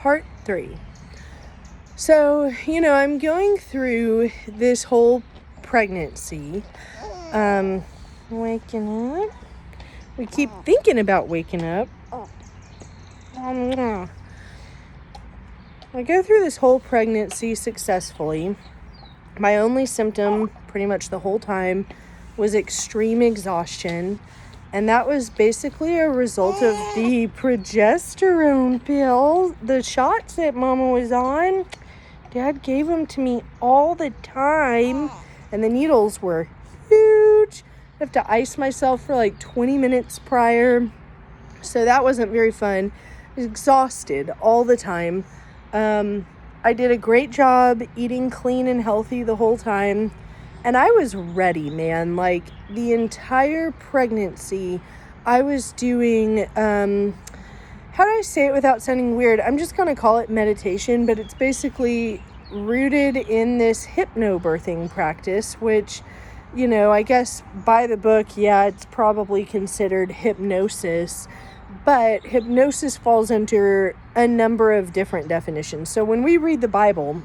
part 3. So, I'm going through this whole pregnancy, waking up. We keep thinking about waking up. I go through this whole pregnancy successfully. My only symptom pretty much the whole time was extreme exhaustion. And that was basically a result of the progesterone pill, the shots that Mama was on. Dad gave them to me all the time. And the needles were huge. I have to ice myself for like 20 minutes prior. So that wasn't very fun. I was exhausted all the time. I did a great job eating clean and healthy the whole time. And I was ready, man. Like, the entire pregnancy, I was doing, how do I say it without sounding weird? I'm just going to call it meditation, but it's basically rooted in this hypnobirthing practice, which, I guess by the book, it's probably considered hypnosis. But hypnosis falls under a number of different definitions. So when we read the Bible,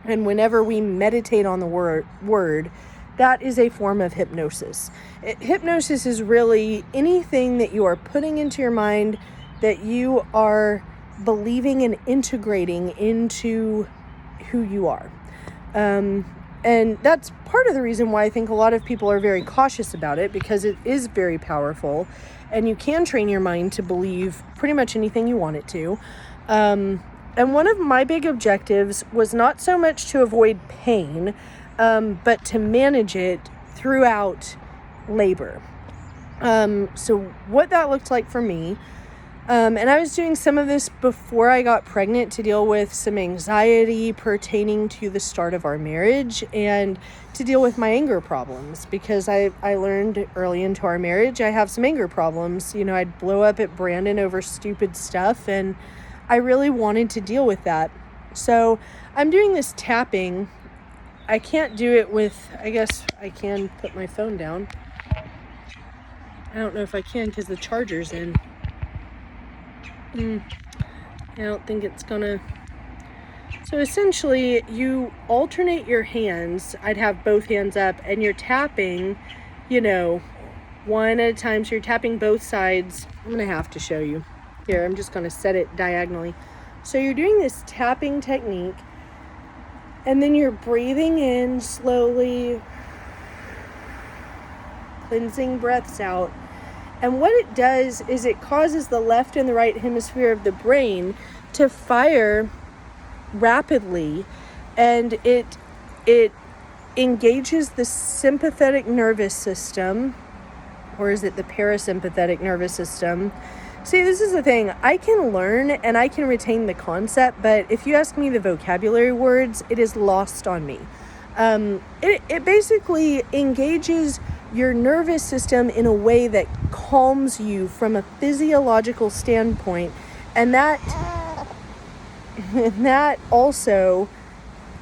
and whenever we meditate on the word, that is a form of hypnosis. Hypnosis is really anything that you are putting into your mind that you are believing and integrating into who you are. And that's part of the reason why I think a lot of people are very cautious about it, because it is very powerful and you can train your mind to believe pretty much anything you want it to. And one of my big objectives was not so much to avoid pain, but to manage it throughout labor. So what that looked like for me, and I was doing some of this before I got pregnant to deal with some anxiety pertaining to the start of our marriage and to deal with my anger problems, because I learned early into our marriage I have some anger problems. I'd blow up at Brandon over stupid stuff, and I really wanted to deal with that. So I'm doing this tapping. I can't do it with, I guess I can put my phone down. I don't know if I can because the charger's in. I don't think it's gonna. So essentially you alternate your hands. I'd have both hands up and you're tapping, one at a time. So you're tapping both sides. I'm gonna have to show you. Here, I'm just going to set it diagonally. So you're doing this tapping technique, and then you're breathing in slowly, cleansing breaths out. And what it does is it causes the left and the right hemisphere of the brain to fire rapidly, and it engages the sympathetic nervous system, or is it the parasympathetic nervous system? See, this is the thing. I can learn and I can retain the concept, but if you ask me the vocabulary words, it is lost on me. It basically engages your nervous system in a way that calms you from a physiological standpoint, and that also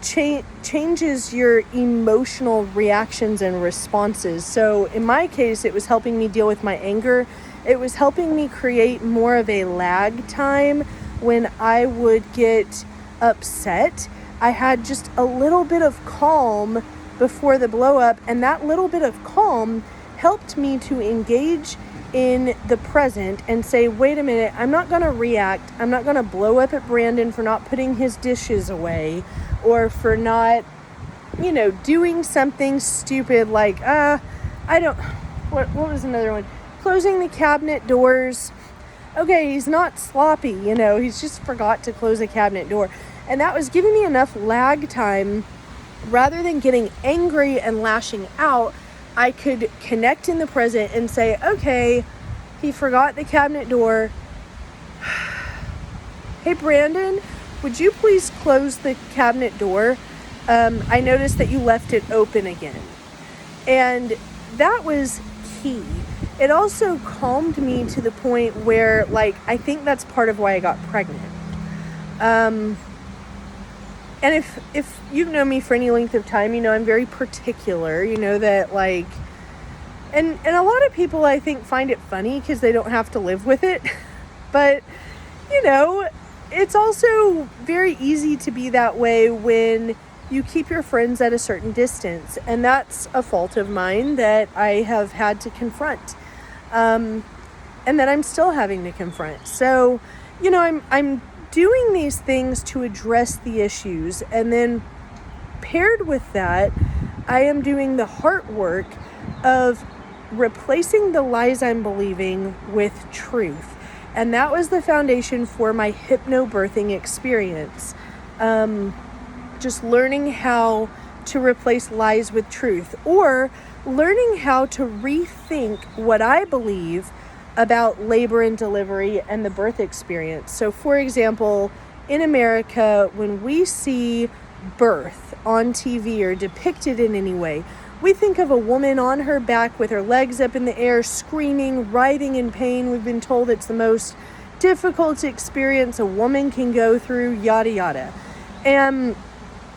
changes your emotional reactions and responses. So in my case, it was helping me deal with my anger. It was helping me create more of a lag time when I would get upset. I had just a little bit of calm before the blow up, and that little bit of calm helped me to engage in the present and say, wait a minute, I'm not going to react. I'm not going to blow up at Brandon for not putting his dishes away, or for not, doing something stupid like, what was another one? Closing the cabinet doors. Okay, he's not sloppy, he's just forgot to close the cabinet door. And that was giving me enough lag time. Rather than getting angry and lashing out, I could connect in the present and say, okay, he forgot the cabinet door. Hey, Brandon, would you please close the cabinet door? I noticed that you left it open again. And that was key. It also calmed me to the point where, I think that's part of why I got pregnant. And if you've known me for any length of time, I'm very particular, that and a lot of people I think find it funny because they don't have to live with it. But, it's also very easy to be that way when you keep your friends at a certain distance. And that's a fault of mine that I have had to confront. And that I'm still having to confront. So, I'm doing these things to address the issues. And then paired with that, I am doing the heart work of replacing the lies I'm believing with truth. And that was the foundation for my hypnobirthing experience. Just learning how to replace lies with truth, or learning how to rethink what I believe about labor and delivery and the birth experience. So, for example, in America, when we see birth on TV or depicted in any way, we think of a woman on her back with her legs up in the air, screaming, writhing in pain. We've been told it's the most difficult experience a woman can go through, yada, yada. And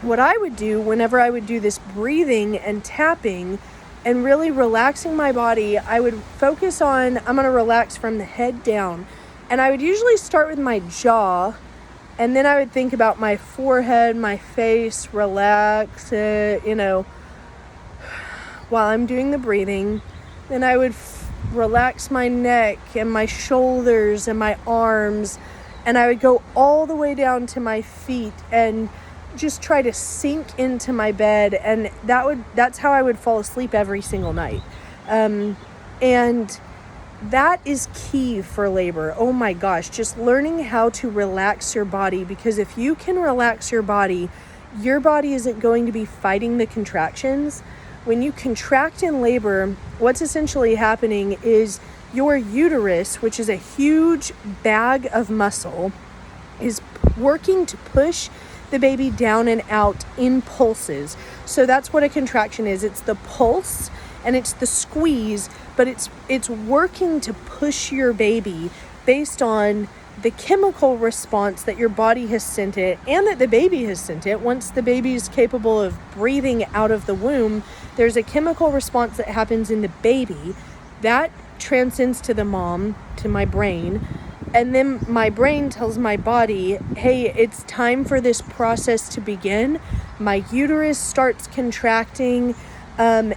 what I would do whenever I would do this breathing and tapping and really relaxing my body, I would focus on, I'm going to relax from the head down. And I would usually start with my jaw, and then I would think about my forehead, my face, relax, while I'm doing the breathing. Then I would relax my neck and my shoulders and my arms, and I would go all the way down to my feet and just try to sink into my bed. And that's how I would fall asleep every single night. And that is key for labor. Oh my gosh, just learning how to relax your body, because if you can relax your body isn't going to be fighting the contractions. When you contract in labor, what's essentially happening is your uterus, which is a huge bag of muscle, is working to push the baby down and out in pulses. So that's what a contraction is. It's the pulse and it's the squeeze, but it's working to push your baby based on the chemical response that your body has sent it and that the baby has sent it. Once the baby is capable of breathing out of the womb, there's a chemical response that happens in the baby that transcends to the mom, to my brain. And then my brain tells my body, hey, it's time for this process to begin. My uterus starts contracting. And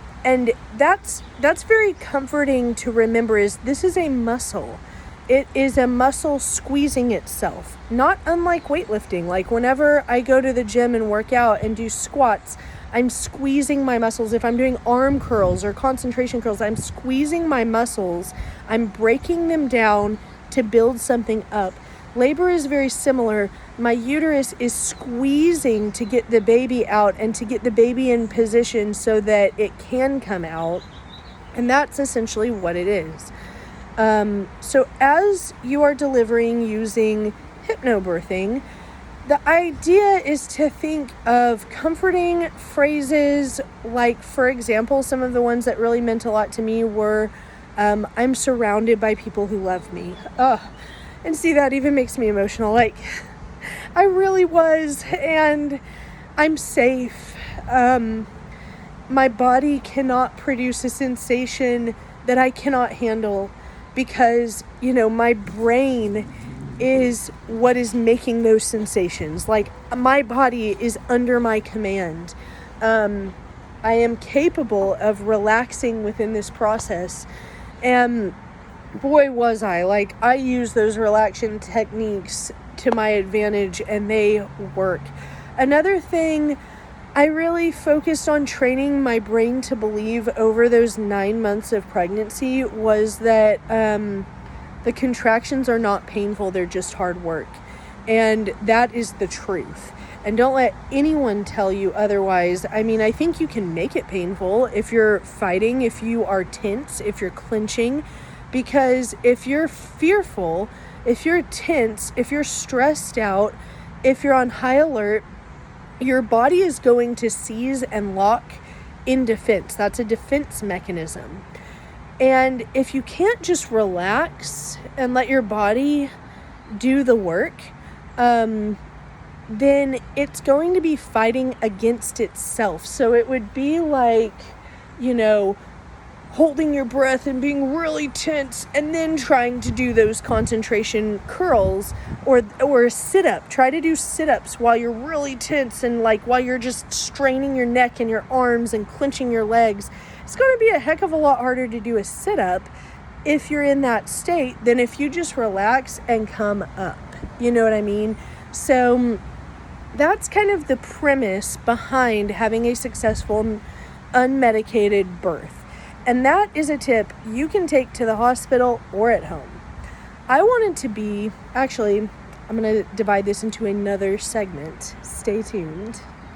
that's very comforting to remember, is this is a muscle. It is a muscle squeezing itself, not unlike weightlifting. Like whenever I go to the gym and work out and do squats, I'm squeezing my muscles. If I'm doing arm curls or concentration curls, I'm squeezing my muscles. I'm breaking them down to build something up. Labor is very similar. My uterus is squeezing to get the baby out and to get the baby in position so that it can come out. And that's essentially what it is. So as you are delivering using hypnobirthing, the idea is to think of comforting phrases like, for example, some of the ones that really meant a lot to me were, I'm surrounded by people who love me. And see, that even makes me emotional. Like, I really was, and I'm safe. My body cannot produce a sensation that I cannot handle because, my brain is what is making those sensations. Like, my body is under my command. I am capable of relaxing within this process. And boy, was I. Like, I use those relaxation techniques to my advantage, and they work. Another thing I really focused on training my brain to believe over those 9 months of pregnancy was that the contractions are not painful, they're just hard work. And that is the truth. And don't let anyone tell you otherwise. I mean, I think you can make it painful if you're fighting, if you are tense, if you're clenching. Because if you're fearful, if you're tense, if you're stressed out, if you're on high alert, your body is going to seize and lock in defense. That's a defense mechanism. And if you can't just relax and let your body do the work, then it's going to be fighting against itself. So it would be like, holding your breath and being really tense, and then trying to do those concentration curls or a sit-up. Try to do sit-ups while you're really tense and like while you're just straining your neck and your arms and clenching your legs. It's going to be a heck of a lot harder to do a sit-up if you're in that state than if you just relax and come up. You know what I mean? So that's kind of the premise behind having a successful unmedicated birth. And that is a tip you can take to the hospital or at home. I wanted to be, actually, I'm going to divide this into another segment. Stay tuned.